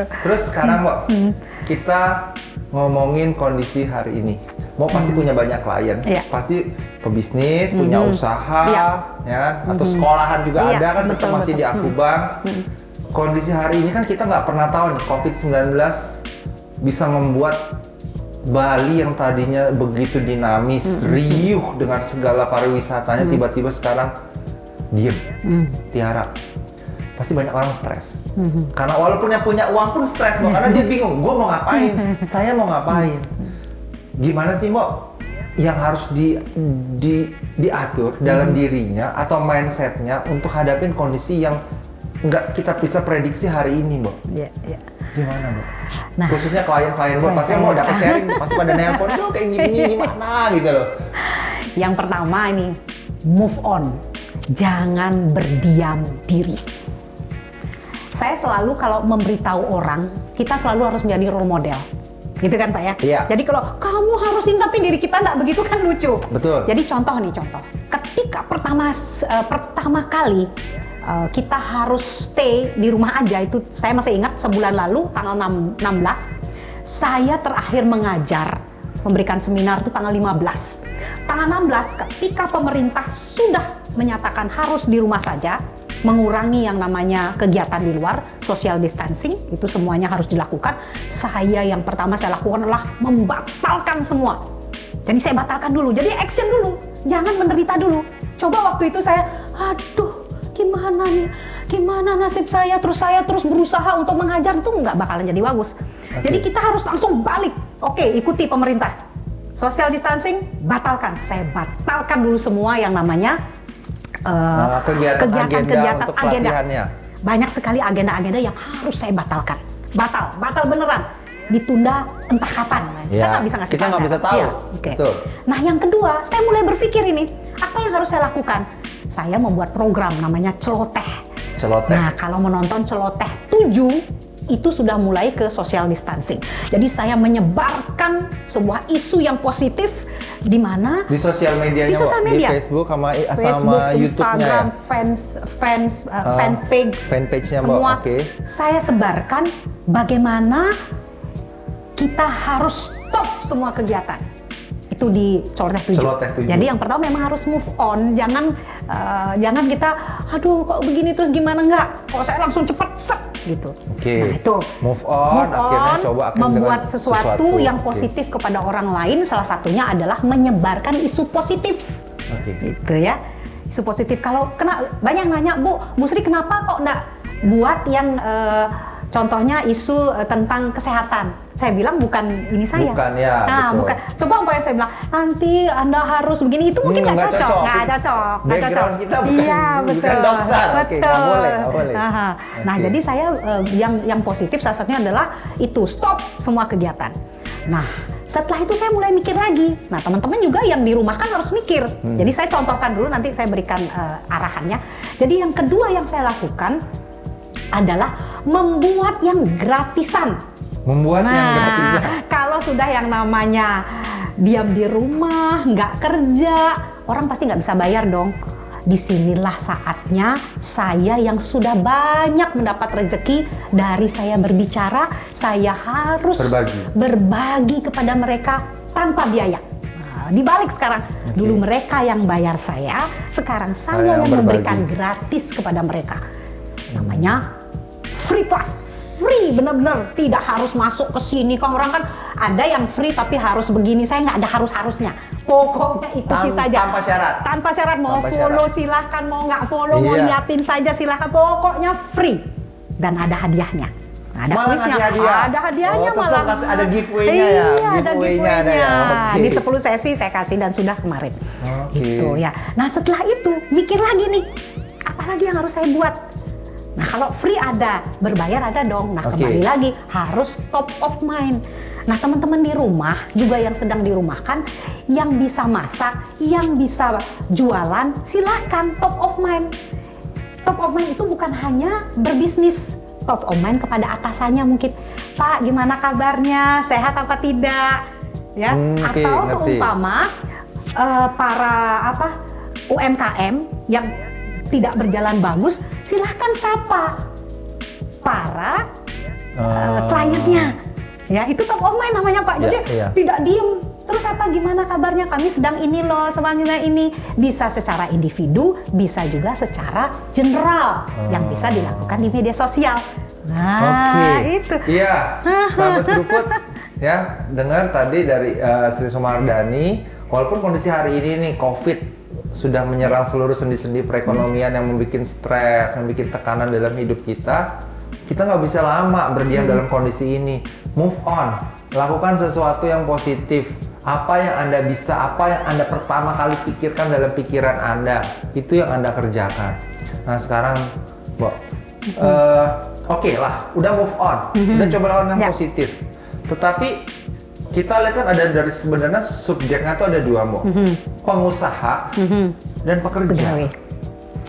Terus sekarang Mbak, kita ngomongin kondisi hari ini. Mbak pasti punya banyak klien, pasti pebisnis, punya usaha, ya kan? Atau sekolahan juga ada kan, kita masih di Akubang. Kondisi hari ini kan kita nggak pernah tahu nih, COVID-19 bisa membuat Bali yang tadinya begitu dinamis, riuh dengan segala pariwisatanya, tiba-tiba sekarang diem, tiara. Pasti banyak orang stres. Karena walaupun yang punya uang pun stres, Mbak, karena dia bingung, gue mau ngapain, saya mau ngapain. Gimana sih, Mbak, yang harus diatur dalam dirinya atau mindsetnya untuk hadapin kondisi yang nggak kita bisa prediksi hari ini, Mbak? Gimana, Mbak? Nah, khususnya klien-klien Mbak, pasti mau dapat sharing, pasti pada nelpon, "Duh, kayak gini gimana?" gitu loh. Yang pertama ini, move on. Jangan berdiam diri. Saya selalu kalau memberitahu orang, kita selalu harus menjadi role model. Gitu kan Pak ya? Iya. Jadi kalau kamu harusin tapi diri kita nggak begitu kan lucu. Betul. Jadi contoh. Ketika pertama kali kita harus stay di rumah aja, itu saya masih ingat sebulan lalu tanggal 16 saya terakhir mengajar, memberikan seminar itu tanggal 15. Tanggal 16 ketika pemerintah sudah menyatakan harus di rumah saja, mengurangi yang namanya kegiatan di luar, social distancing, itu semuanya harus dilakukan. Yang pertama saya lakukan adalah membatalkan semua. Jadi saya batalkan dulu, jadi action dulu, jangan menderita dulu. Coba waktu itu saya, aduh gimana nih, gimana nasib saya terus berusaha untuk mengajar, itu nggak bakalan jadi bagus. Jadi kita harus langsung balik, oke, ikuti pemerintah. Social distancing, batalkan. Saya batalkan dulu semua yang namanya kegiatan-kegiatan, agenda. Banyak sekali agenda-agenda yang harus saya batalkan. Batal beneran. Ditunda entah kapan. Kita nggak bisa ngasih kita nggak bisa tahu. Betul. Nah yang kedua, saya mulai berpikir ini, apa yang harus saya lakukan? Saya membuat program namanya Celoteh. Nah kalau menonton Celoteh 7, itu sudah mulai ke social distancing. Jadi saya menyebarkan sebuah isu yang positif di mana di sosial medianya, di Facebook sama YouTube-nya, Instagram, fanpage-nya semua. Saya sebarkan bagaimana kita harus stop semua kegiatan. Itu di Celoteh 7. Jadi yang pertama memang harus move on, jangan kita aduh kok begini terus gimana, enggak. Kalau saya langsung cepet set gitu. Nah itu move on, akhirnya coba membuat sesuatu yang positif kepada orang lain, salah satunya adalah menyebarkan isu positif. Gitu ya. Isu positif. Kalau banyak nanya, Bu Sri kenapa kok enggak buat yang contohnya isu tentang kesehatan. Saya bilang bukan ini saya. Bukan ya. Nah, betul. bukan. Coba umpamanya saya bilang nanti Anda harus begini, itu mungkin nggak cocok. Nggak cocok. Background kita bukan, betul. dokter. Betul. Nggak boleh. Nah, jadi saya yang positif salah satunya adalah itu stop semua kegiatan. Nah, setelah itu saya mulai mikir lagi. Nah, teman-teman juga yang di rumah kan harus mikir. Jadi saya contohkan dulu, nanti saya berikan arahannya. Jadi yang kedua yang saya lakukan adalah membuat yang gratisan. Yang gratisan. Kalau sudah yang namanya diam di rumah, nggak kerja, orang pasti nggak bisa bayar dong. Disinilah saatnya saya yang sudah banyak mendapat rezeki dari saya berbicara, saya harus berbagi kepada mereka tanpa biaya. Dibalik sekarang, dulu mereka yang bayar saya, sekarang saya yang memberikan gratis kepada mereka. Namanya free plus. Free, benar-benar tidak harus masuk ke sini. Kalau orang kan ada yang free tapi harus begini, saya nggak ada harusnya. Pokoknya ikuti saja. Tanpa syarat. Mau follow silahkan, mau nggak follow, mau liatin saja silahkan. Pokoknya free dan ada hadiahnya. Ada kuisnya, ada hadiahnya malah. Ada giveaway-nya ya. Iya, ada giveaway-nya. Di 10 sesi saya kasih dan sudah kemarin. Gitu ya. Nah setelah itu mikir lagi nih, apalagi yang harus saya buat? Nah kalau free ada, berbayar ada dong. Nah kembali lagi harus top of mind. Nah teman-teman di rumah juga yang sedang dirumahkan, yang bisa masak, yang bisa jualan, silakan top of mind. Top of mind itu bukan hanya berbisnis. Top of mind kepada atasannya mungkin, Pak gimana kabarnya, sehat apa tidak? Ya, atau seumpama para UMKM yang tidak berjalan bagus, silahkan sapa para kliennya. Ya, itu top of mind namanya Pak. Jadi tidak diem. Terus apa, gimana kabarnya? Kami sedang ini loh, sebagainya ini. Bisa secara individu, bisa juga secara general yang bisa dilakukan di media sosial. Nah, itu. Iya, sahabat seruput ya, dengar tadi dari Sri Sumardani, walaupun kondisi hari ini nih COVID sudah menyerang seluruh sendi-sendi perekonomian yang membuat stres, membuat tekanan dalam hidup kita nggak bisa lama berdiam dalam kondisi ini. Move on, lakukan sesuatu yang positif. Apa yang Anda bisa, apa yang Anda pertama kali pikirkan dalam pikiran Anda, itu yang Anda kerjakan. Nah sekarang, Bo, oke lah, udah move on, udah coba lakukan yang positif. Tetapi kita lihat kan ada dari sebenarnya subjeknya tuh ada dua, Bo, pengusaha dan pekerja.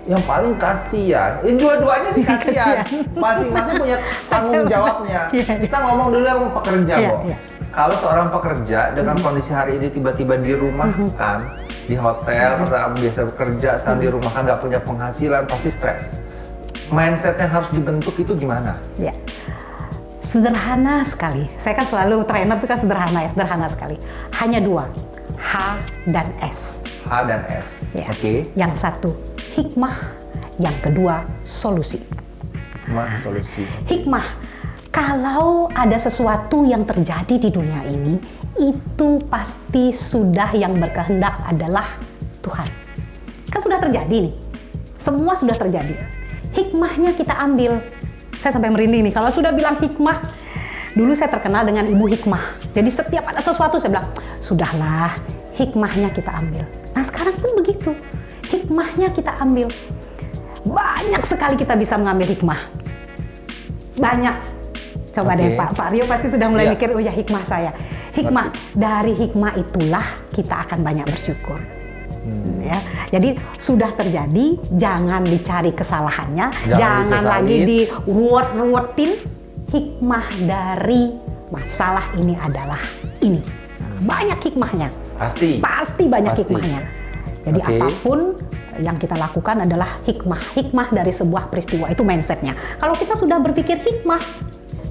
Yang paling kasihan, dua-duanya sih kasihan, masing-masing punya tanggung jawabnya. Kita ngomong dulu yang pekerja, Bo. Kalau seorang pekerja dengan kondisi hari ini tiba-tiba dirumahkan di hotel, pertama biasa bekerja, sekarang dirumahkan nggak punya penghasilan, pasti stres. Mindset yang harus dibentuk itu gimana? Ya, sederhana sekali. Saya kan selalu trainer itu kan sederhana ya, sederhana sekali. Hanya dua, H dan S. H dan S. Ya. Oke. Yang satu hikmah, yang kedua solusi. Solusi. Hikmah. Kalau ada sesuatu yang terjadi di dunia ini, itu pasti sudah yang berkehendak adalah Tuhan. Kan sudah terjadi nih. Semua sudah terjadi. Hikmahnya kita ambil. Saya sampai merinding nih. Kalau sudah bilang hikmah, dulu saya terkenal dengan ibu hikmah. Jadi setiap ada sesuatu saya bilang, sudahlah, hikmahnya kita ambil. Nah sekarang pun begitu. Hikmahnya kita ambil. Banyak sekali kita bisa mengambil hikmah. Banyak. Coba deh Pak Rio pasti sudah mulai mikir, oh ya hikmah saya. Hikmah, dari hikmah itulah kita akan banyak bersyukur. Ya, jadi sudah terjadi, jangan dicari kesalahannya, jangan lagi diruwet-ruwetin. Hikmah dari masalah ini adalah ini. Banyak hikmahnya. Pasti banyak hikmahnya. Jadi apapun yang kita lakukan adalah hikmah dari sebuah peristiwa, itu mindsetnya. Kalau kita sudah berpikir hikmah,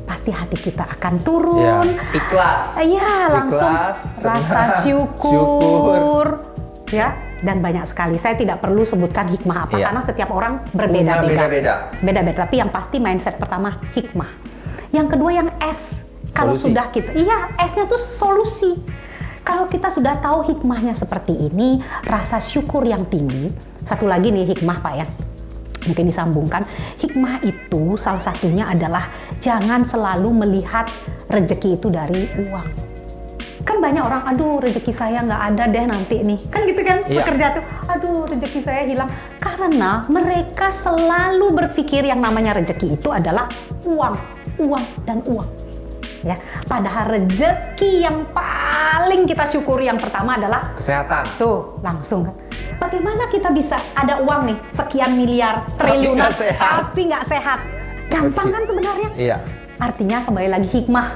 pasti hati kita akan turun. Ikhlas. Iya, langsung rasa syukur. Ya, dan banyak sekali. Saya tidak perlu sebutkan hikmah apa karena setiap orang berbeda-beda. Beda-beda, tapi yang pasti mindset pertama hikmah. Yang kedua yang S. Kalau sudah kita, S-nya tuh solusi. Kalau kita sudah tahu hikmahnya seperti ini, rasa syukur yang tinggi. Satu lagi nih hikmah Pak ya. Mungkin disambungkan, hikmah itu salah satunya adalah jangan selalu melihat rezeki itu dari uang. Kan banyak orang, aduh rezeki saya nggak ada deh nanti nih. Kan gitu kan, pekerja tuh, aduh rezeki saya hilang. Karena mereka selalu berpikir yang namanya rezeki itu adalah uang, dan uang. Ya, padahal rezeki yang paling kita syukuri yang pertama adalah kesehatan. Tuh, langsung kan. Bagaimana kita bisa ada uang nih sekian miliar triliunan tapi nggak sehat? Gampang kan sebenarnya? Iya. Artinya kembali lagi hikmah,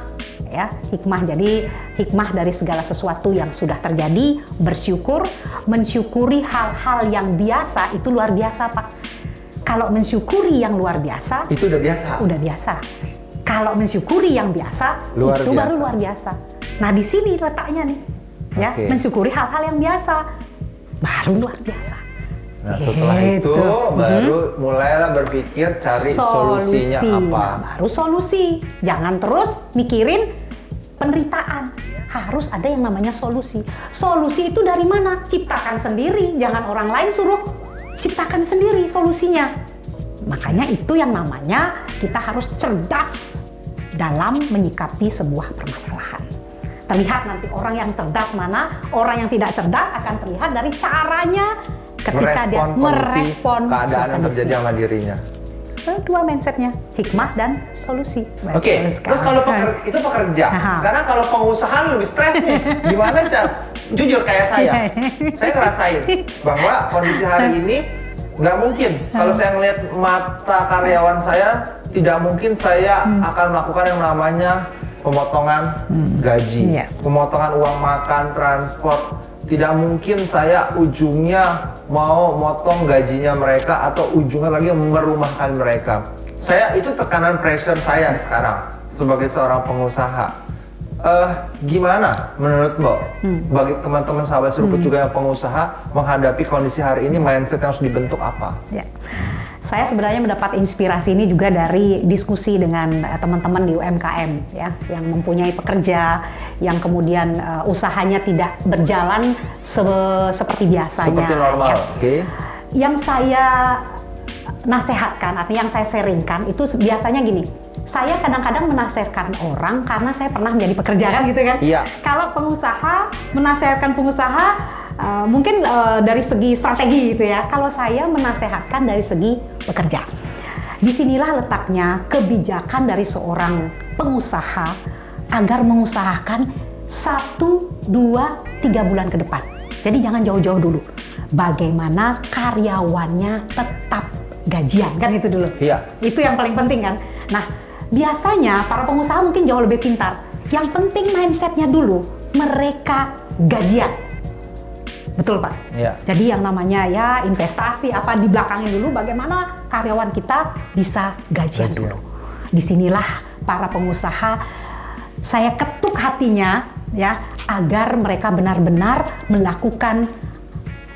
ya hikmah. Jadi hikmah dari segala sesuatu yang sudah terjadi, bersyukur, mensyukuri hal-hal yang biasa itu luar biasa Pak. Kalau mensyukuri yang luar biasa, itu udah biasa. Udah biasa. Kalau mensyukuri yang biasa, itu baru luar biasa. Nah di sini letaknya nih, ya mensyukuri hal-hal yang biasa. Baru luar biasa. Nah setelah itu baru mulailah berpikir cari solusinya apa. Nah, baru solusi. Jangan terus mikirin penderitaan. Harus ada yang namanya solusi. Solusi itu dari mana? Ciptakan sendiri. Jangan orang lain suruh ciptakan sendiri solusinya. Makanya itu yang namanya kita harus cerdas dalam menyikapi sebuah permasalahan. Terlihat nanti orang yang cerdas mana, orang yang tidak cerdas akan terlihat dari caranya ketika dia merespon keadaan yang terjadi sama dirinya. Dua mindsetnya, hikmah dan solusi. Oke, terus kalau itu pekerja, sekarang kalau pengusaha lebih stres nih, gimana Cak? Jujur kayak saya ngerasain bahwa kondisi hari ini nggak mungkin. Kalau saya ngelihat mata karyawan saya, tidak mungkin saya akan melakukan yang namanya pemotongan gaji, pemotongan uang makan, transport. Tidak mungkin saya ujungnya mau motong gajinya mereka atau ujungnya lagi merumahkan mereka. Saya itu tekanan pressure saya sekarang. sebagai seorang pengusaha, gimana menurut Mbak bagi teman-teman sahabat seruput juga yang pengusaha menghadapi kondisi hari ini, mindset yang harus dibentuk apa? Ya. Saya sebenarnya mendapat inspirasi ini juga dari diskusi dengan teman-teman di UMKM ya, yang mempunyai pekerja, yang kemudian usahanya tidak berjalan seperti biasanya. Seperti normal, ya. Oke. Yang saya nasehatkan, artinya yang saya sharingkan itu biasanya gini. Saya kadang-kadang menasehatkan orang karena saya pernah menjadi pekerja kan gitu kan. Iya. Kalau pengusaha menasehatkan pengusaha mungkin dari segi strategi gitu ya. Kalau saya menasehatkan dari segi pekerja. Disinilah letaknya kebijakan dari seorang pengusaha agar mengusahakan 1, 2, 3 bulan ke depan. Jadi jangan jauh-jauh dulu. Bagaimana karyawannya tetap gajian kan itu dulu. Iya. Itu yang paling penting kan. Nah, biasanya para pengusaha mungkin jauh lebih pintar. Yang penting mindsetnya dulu, mereka gajian. Betul Pak? Iya. Jadi yang namanya ya investasi apa di belakangnya dulu, bagaimana karyawan kita bisa gajian dulu. Disinilah para pengusaha saya ketuk hatinya ya, agar mereka benar-benar melakukan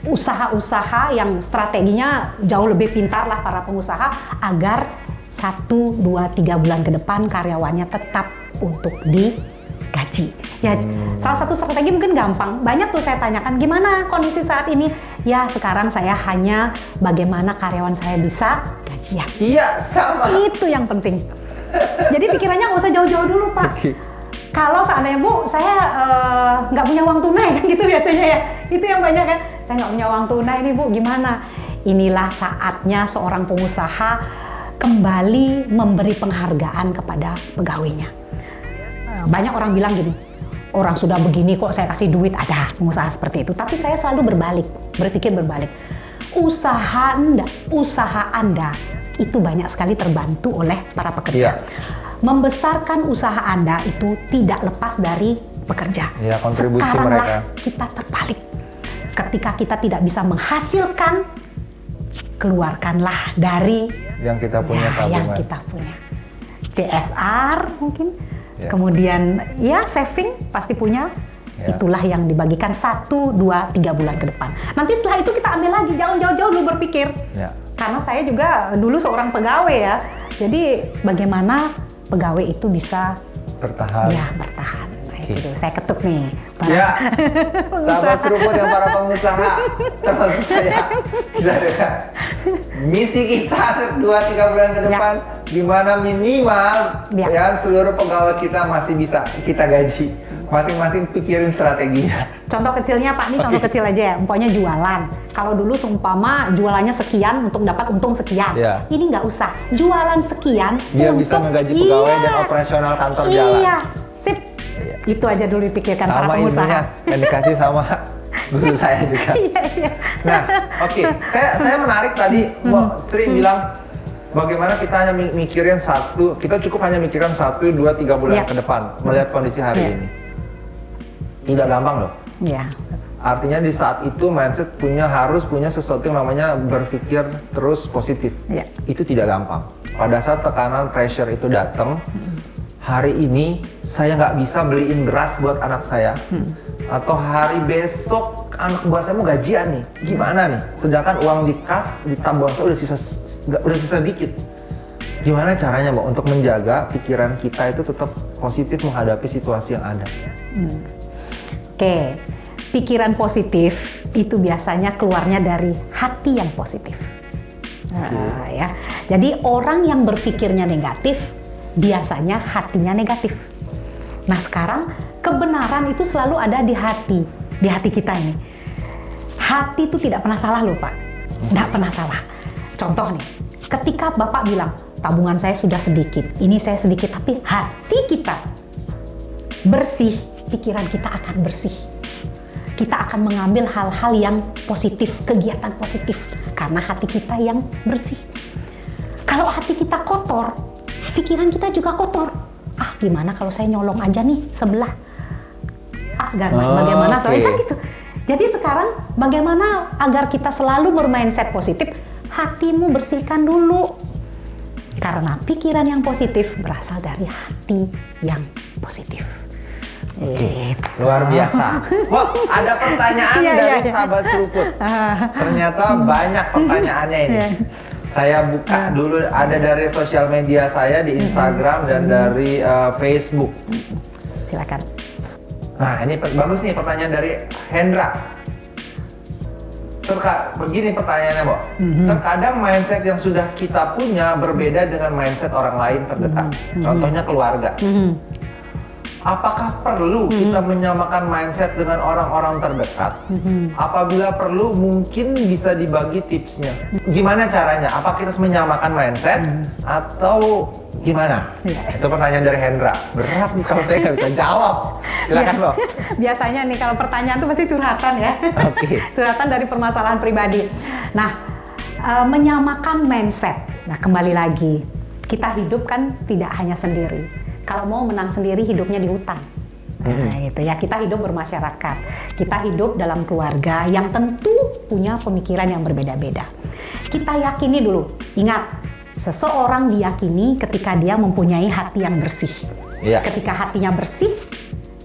usaha-usaha yang strateginya jauh lebih pintar lah para pengusaha, agar 1, 2, 3 bulan ke depan karyawannya tetap untuk digaji. Ya, salah satu strategi mungkin gampang. Banyak tuh saya tanyakan, gimana kondisi saat ini? Ya, sekarang saya hanya bagaimana karyawan saya bisa gajian. Iya, sama. Itu yang penting. Jadi pikirannya nggak usah jauh-jauh dulu, Pak. Okay. Kalau seandainya Bu, saya nggak punya uang tunai kan gitu biasanya ya. Itu yang banyak kan. Saya nggak punya uang tunai nih Bu, gimana? Inilah saatnya seorang pengusaha kembali memberi penghargaan kepada pegawainya. Banyak orang bilang gini, orang sudah begini kok saya kasih duit, ada pengusaha seperti itu. Tapi saya selalu berpikir berbalik. Usaha Anda itu banyak sekali terbantu oleh para pekerja. Iya. Membesarkan usaha Anda itu tidak lepas dari pekerja. Iya, kontribusi Sekaranglah mereka. kita terbalik. Ketika kita tidak bisa menghasilkan, keluarkanlah dari yang kita punya tabungan. Yang kita punya. CSR mungkin. Ya. Kemudian ya saving pasti punya. Ya. Itulah yang dibagikan 1, 2, 3 bulan ke depan. Nanti setelah itu kita ambil lagi, jangan jauh-jauh dulu berpikir. Ya. Karena saya juga dulu seorang pegawai ya. Jadi bagaimana pegawai itu bisa bertahan. Ya, bertahan. Nah, itu saya ketuk nih. Ya, sahabat seruput yang para pengusaha, termasuk saya, kita ada misi kita 2-3 bulan ke depan, di mana minimal ya seluruh pegawai kita masih bisa kita gaji. Masing-masing pikirin strateginya. Contoh kecilnya Pak, ini contoh kecil aja ya, umpamanya jualan. Kalau dulu seumpama jualannya sekian untuk dapat untung sekian. Ya. Ini nggak usah, jualan sekian biar untuk bisa ngegaji pegawai dan operasional kantor jalan. Iya, sip. Iya. Itu aja dulu dipikirkan para pengusaha. Sama ilmunya yang dikasih sama guru saya juga. Iya. Nah, oke. Saya menarik tadi, Mbak Sri bilang bagaimana kita hanya mikirin kita cukup hanya mikirin 1, 2, 3 bulan ke depan melihat kondisi hari ini. Tidak gampang loh. Iya. Artinya di saat itu mindset harus punya sesuatu yang namanya berpikir terus positif. Ya. Itu tidak gampang. Pada saat tekanan pressure itu datang, hari ini saya nggak bisa beliin beras buat anak saya, atau hari besok anak buah saya mau gajian nih, gimana nih? Sedangkan uang di kas, di tabungan saya udah sisa dikit. Gimana caranya Mbak untuk menjaga pikiran kita itu tetap positif menghadapi situasi yang ada? Oke, pikiran positif itu biasanya keluarnya dari hati yang positif. Ya. Jadi orang yang berpikirnya negatif, biasanya hatinya negatif. Nah sekarang kebenaran itu selalu ada di hati kita ini. Hati itu tidak pernah salah loh Pak, tidak pernah salah. Contoh nih, ketika Bapak bilang, tabungan saya sudah sedikit, ini saya sedikit, tapi hati kita bersih, pikiran kita akan bersih. Kita akan mengambil hal-hal yang positif, kegiatan positif, karena hati kita yang bersih. Kalau hati kita kotor, pikiran kita juga kotor. Ah, gimana kalau saya nyolong aja nih sebelah? Ah, bagaimana soalnya kan gitu. Jadi sekarang bagaimana agar kita selalu bermindset positif? Hatimu bersihkan dulu. Karena pikiran yang positif berasal dari hati yang positif. Oke, luar biasa. Wah, ada pertanyaan dari sahabat seruput. Ternyata banyak pertanyaannya ini. Saya buka dulu, ada dari sosial media saya di Instagram dan dari Facebook. Silakan. Nah, ini bagus nih pertanyaan dari Hendra. Begini pertanyaannya, Bo. Terkadang mindset yang sudah kita punya berbeda dengan mindset orang lain terdekat. Contohnya keluarga. Apakah perlu kita menyamakan mindset dengan orang-orang terdekat? Apabila perlu, mungkin bisa dibagi tipsnya. Gimana caranya? Apa kita harus menyamakan mindset atau gimana? Itu pertanyaan dari Hendra. Berat kalau saya nggak bisa jawab. Silakan, Bo. Biasanya nih kalau pertanyaan itu pasti curhatan ya. Curhatan dari permasalahan pribadi. Nah, menyamakan mindset. Nah, kembali lagi, kita hidup kan tidak hanya sendiri. Kalau mau menang sendiri, hidupnya di hutan. Nah, gitu ya. Kita hidup bermasyarakat. Kita hidup dalam keluarga yang tentu punya pemikiran yang berbeda-beda. Kita yakini dulu. Ingat, seseorang diyakini ketika dia mempunyai hati yang bersih. Ketika hatinya bersih,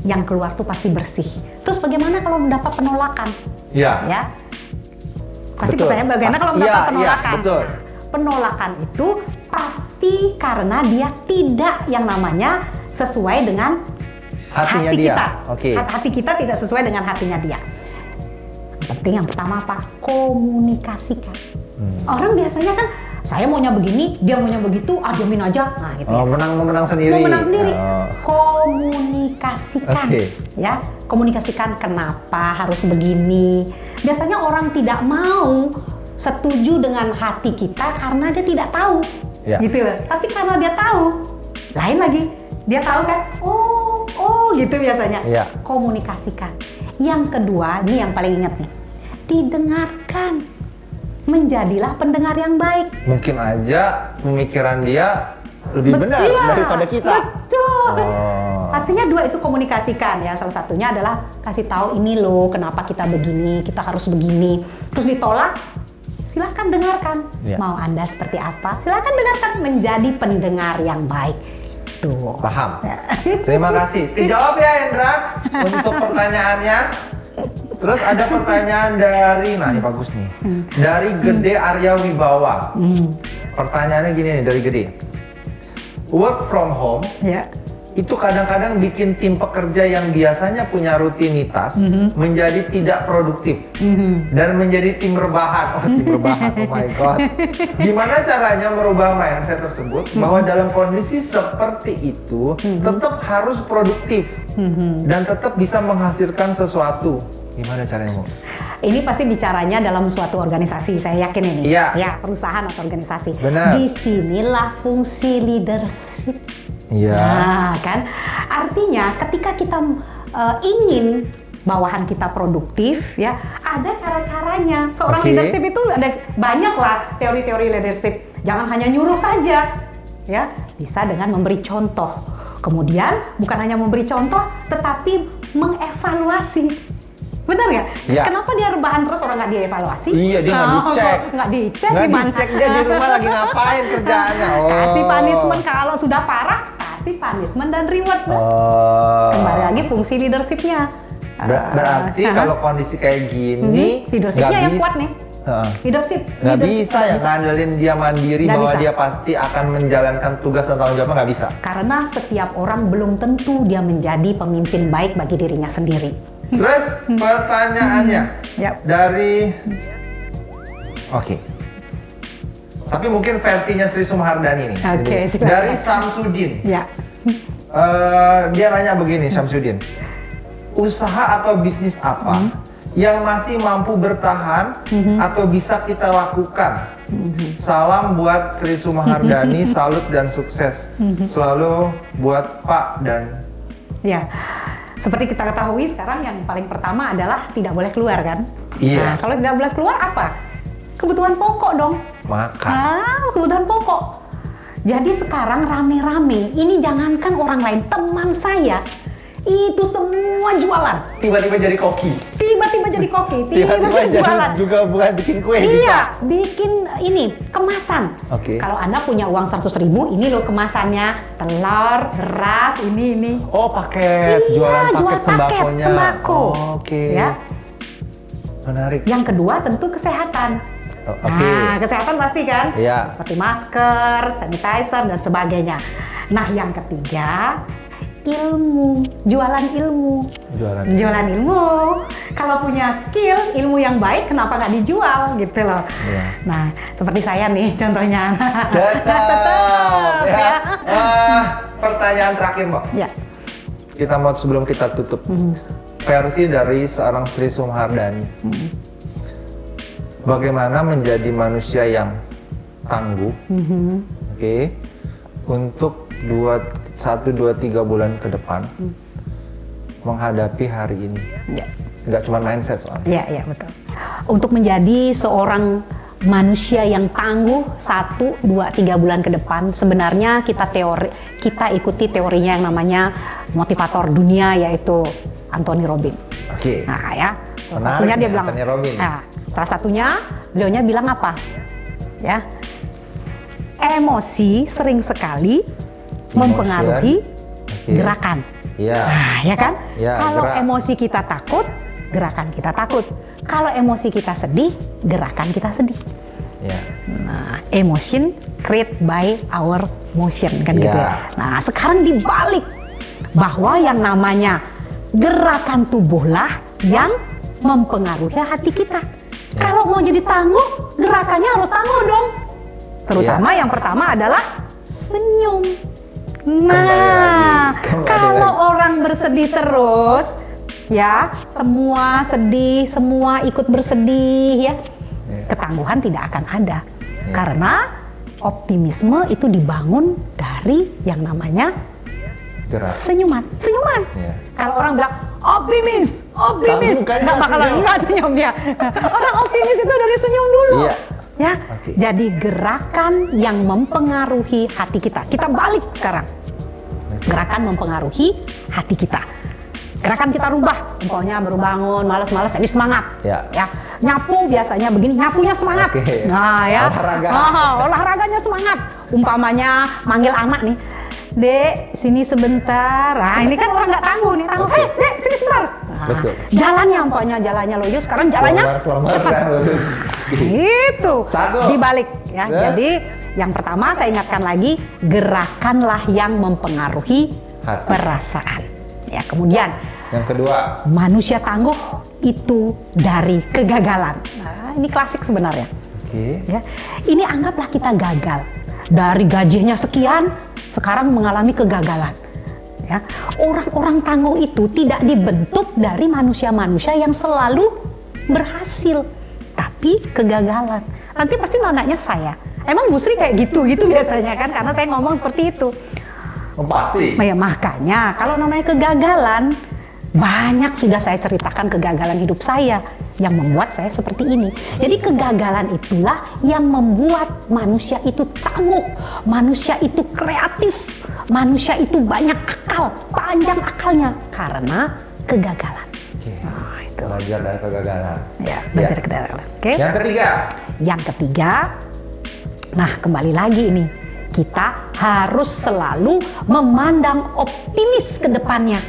yang keluar tuh pasti bersih. Terus bagaimana kalau mendapat penolakan? Ya. Pasti pertanyaan bagaimana kalau mendapat penolakan? Betul. Penolakan itu pasti karena dia tidak yang namanya sesuai dengan hatinya hati dia. Kita. Hati kita tidak sesuai dengan hatinya dia. Yang penting yang pertama apa? Komunikasikan. Orang biasanya kan saya maunya begini, dia maunya begitu, diamin aja. Nah, gitu ya. Menang sendiri. Mau menang sendiri. Komunikasikan. Ya, komunikasikan kenapa harus begini. Biasanya orang tidak mau setuju dengan hati kita karena dia tidak tahu, gitu loh. Tapi karena dia tahu, lain lagi. Dia tahu kan, oh gitu biasanya. Komunikasikan. Yang kedua, ini yang paling ingat nih, didengarkan. Menjadilah pendengar yang baik. Mungkin aja pemikiran dia lebih benar daripada kita. Betul. Artinya dua itu komunikasikan ya. Salah satunya adalah kasih tahu ini loh kenapa kita begini, kita harus begini. Terus ditolak, silakan dengarkan. Mau Anda seperti apa? Silakan dengarkan, menjadi pendengar yang baik. Tuh. Paham. Terima kasih. Dijawab ya Hendra untuk pertanyaannya. Terus ada pertanyaan dari, nah ini bagus nih, dari Gede Arya Wibawa. Pertanyaannya gini nih dari Gede. Work from home. Itu kadang-kadang bikin tim pekerja yang biasanya punya rutinitas menjadi tidak produktif dan menjadi tim rebahan. Tim rebahan, oh my god. Gimana caranya merubah mindset tersebut bahwa dalam kondisi seperti itu tetap harus produktif dan tetap bisa menghasilkan sesuatu. Gimana caranya, Bu? Ini pasti bicaranya dalam suatu organisasi, saya yakin ini. Ya, perusahaan atau organisasi. Benar. Disinilah fungsi leadership. Nah, kan artinya ketika kita ingin bawahan kita produktif, ya ada cara-caranya. Seorang leadership itu ada banyak lah teori-teori leadership. Jangan hanya nyuruh saja, ya bisa dengan memberi contoh. Kemudian bukan hanya memberi contoh, tetapi mengevaluasi. Benar ya? Kenapa dia rebahan terus orang nggak dievaluasi? Iya, dia nggak dicek. Nggak dicek nggak gimana? Dicek dia di rumah lagi ngapain kerjaannya. Kasih punishment kalau sudah parah, kasih punishment dan reward. Kembali lagi fungsi leadershipnya. Berarti kalau kondisi kayak gini, leadershipnya yang kuat nih. Leadership nggak bisa ya ngandelin dia mandiri gak bahwa bisa. Dia pasti akan menjalankan tugas dan tanggung jawabnya, nggak bisa. Karena setiap orang belum tentu dia menjadi pemimpin baik bagi dirinya sendiri. Terus pertanyaannya dari tapi mungkin versinya Sri Sumhardani nih. Dari Samsudin. Dia nanya begini, Samsudin. Usaha atau bisnis apa yang masih mampu bertahan atau bisa kita lakukan? Salam buat Sri Sumhardani, salut dan sukses selalu buat Pak dan seperti kita ketahui sekarang yang paling pertama adalah tidak boleh keluar kan? Iya. Nah, kalau tidak boleh keluar apa? Kebutuhan pokok dong. Makan. Kebutuhan pokok. Jadi sekarang rame-rame, ini jangankan orang lain, teman saya Itu semua jualan. Tiba-tiba jadi koki. Tiba-tiba jadi koki, Tiba-tiba jualan. jadi juga bukan bikin kue Iya, bikin ini kemasan. Oke. Kalau Anda punya uang 100.000, ini loh kemasannya, telur, beras, ini. Oh, paket, Iya, jualan jual paket sembakonya. sembako. Oh, oke. Ya. Menarik. Yang kedua tentu kesehatan. Oh, oke. Nah, kesehatan pasti kan? Iya. Seperti masker, sanitizer, dan sebagainya. Nah, yang ketiga, ilmu. Jualan ilmu. Jualan ilmu. Kalau punya skill, ilmu yang baik, kenapa nggak dijual gitu loh. Iya. Nah, seperti saya nih contohnya. Tetap. Ya. Pertanyaan terakhir, Mbak. Ya. Kita mau sebelum kita tutup. Versi dari seorang Sri Sumarhdani. Bagaimana menjadi manusia yang tangguh, oke, untuk 1, 2, 3 bulan ke depan menghadapi hari ini. Ya. Nggak cuma mindset soalnya. Iya, betul. Untuk menjadi seorang manusia yang tangguh 1, 2, 3 bulan ke depan, sebenarnya kita ikuti teorinya yang namanya motivator dunia, yaitu Anthony Robbins. Oke. Nah, ya. Salah Menarik satunya dia nih, bilang. Anthony Robbins. Nah, salah satunya beliaunya bilang apa? Ya. Emosi sering sekali mempengaruhi gerakan. Iya. Nah, ya kan? Ya, kalau gerak. emosi kita takut, gerakan kita takut. Kalau emosi kita sedih, gerakan kita sedih. Ya. Nah, emotion create by our motion kan Ya. gitu ya. Nah, sekarang dibalik bahwa yang namanya gerakan tubuhlah yang mempengaruhi hati kita. Kalau mau jadi tangguh, gerakannya harus tangguh dong. Terutama yang pertama adalah senyum. Nah, Kembali kalau lagi. orang bersedih terus, ya, semua sedih, semua ikut bersedih, ya, ketangguhan tidak akan ada. Karena optimisme itu dibangun dari yang namanya Gerak. senyuman. Iya. Kalau orang bilang optimis, Tangguh kan nggak nggak bakalan senyum. nggak senyum dia. Orang optimis itu dari senyum dulu. Iya. Ya, Oke. jadi gerakan yang mempengaruhi hati kita. Kita balik sekarang. Gerakan mempengaruhi hati kita. Gerakan kita rubah. Umpamanya baru bangun, malas-malas, jadi semangat. Ya. Nyapu biasanya begini, nyapunya semangat. Oke. Nah, ya. Olahraga. Olahraganya semangat. Umpamanya manggil anak nih. Dek, sini sebentar. Nah, ini kan orang nggak tangguh nih, tangguh. Oke. Hei, Dek, sini sebentar. Nah, Betul. jalannya umpamanya jalannya loyo, sekarang jalannya Keluar, cepat. lurus. Itu Satu. dibalik ya. Terus? Jadi yang pertama saya ingatkan lagi, gerakanlah yang mempengaruhi Hati. perasaan. Ya, kemudian Yang kedua. manusia tangguh itu dari kegagalan. Nah, ini klasik sebenarnya. Oke. Ya, ini anggaplah kita gagal. Dari gajinya sekian, sekarang mengalami kegagalan. Ya, orang-orang tangguh itu tidak dibentuk dari manusia-manusia yang selalu berhasil, tapi kegagalan. Nanti pasti nanyanya saya. Emang Bu Sri kayak gitu biasanya kan? Karena saya ngomong seperti itu. Oh, pasti. Ya, makanya kalau namanya kegagalan, banyak sudah saya ceritakan kegagalan hidup saya yang membuat saya seperti ini. Jadi kegagalan itulah yang membuat manusia itu tangguh, manusia itu kreatif, manusia itu banyak akal, panjang akalnya karena kegagalan. Oke. Nah, itu. Belajar dari kegagalan. Ya, belajar kegagalan. Oke. Yang ketiga. Yang ketiga, nah kembali lagi ini, kita harus selalu memandang optimis ke depannya.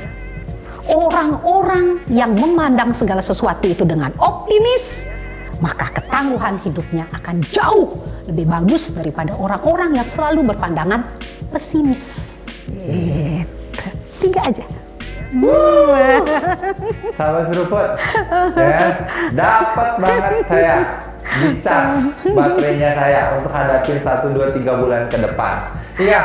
Orang-orang yang memandang segala sesuatu itu dengan optimis, maka ketangguhan hidupnya akan jauh lebih bagus daripada orang-orang yang selalu berpandangan pesimis. Gitu. 3 aja. Sahabat seruput, ya, dapat banget saya dicas baterainya saya untuk hadapin 1, 2, 3 bulan ke depan. Iya,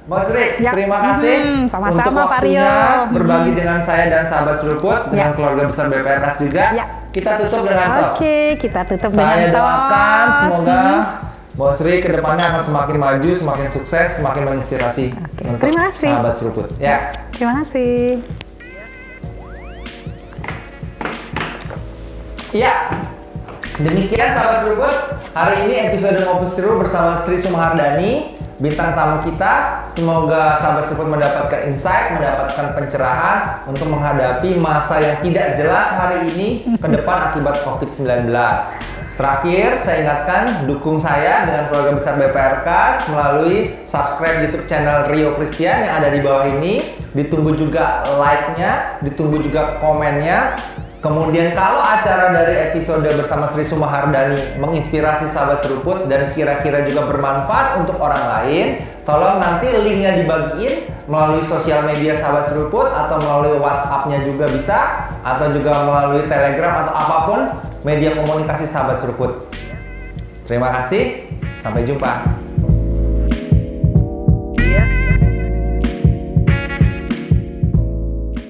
Mas Sri, Ya. terima kasih Sama-sama, untuk Pak waktunya Rio. berbagi dengan saya dan sahabat seruput dengan keluarga besar BPRKAS juga. Ya. Kita tutup dengan tos. Oke, kita tutup dengan Saya tos. doakan semoga Mas Sri kedepannya akan semakin maju, semakin sukses, semakin menginspirasi Oke, untuk terima kasih. sahabat seruput. Ya. Terima kasih. Iya. Demikian sahabat seruput, hari ini episode Ngopi Seru bersama Sri Sumarhdani. bintang tamu kita. Semoga sahabat seruput mendapatkan insight, mendapatkan pencerahan untuk menghadapi masa yang tidak jelas hari ini ke depan akibat COVID-19. Terakhir, saya ingatkan dukung saya dengan keluarga besar BPRK melalui subscribe YouTube channel Rio Christian yang ada di bawah ini. Ditunggu juga like-nya, ditunggu juga komennya. Kemudian kalau acara dari episode bersama Sri Sumahardani menginspirasi sahabat seruput dan kira-kira juga bermanfaat untuk orang lain, tolong nanti linknya dibagiin melalui sosial media sahabat seruput atau melalui WhatsApp-nya juga bisa, atau juga melalui Telegram atau apapun media komunikasi sahabat seruput. Terima kasih, sampai jumpa.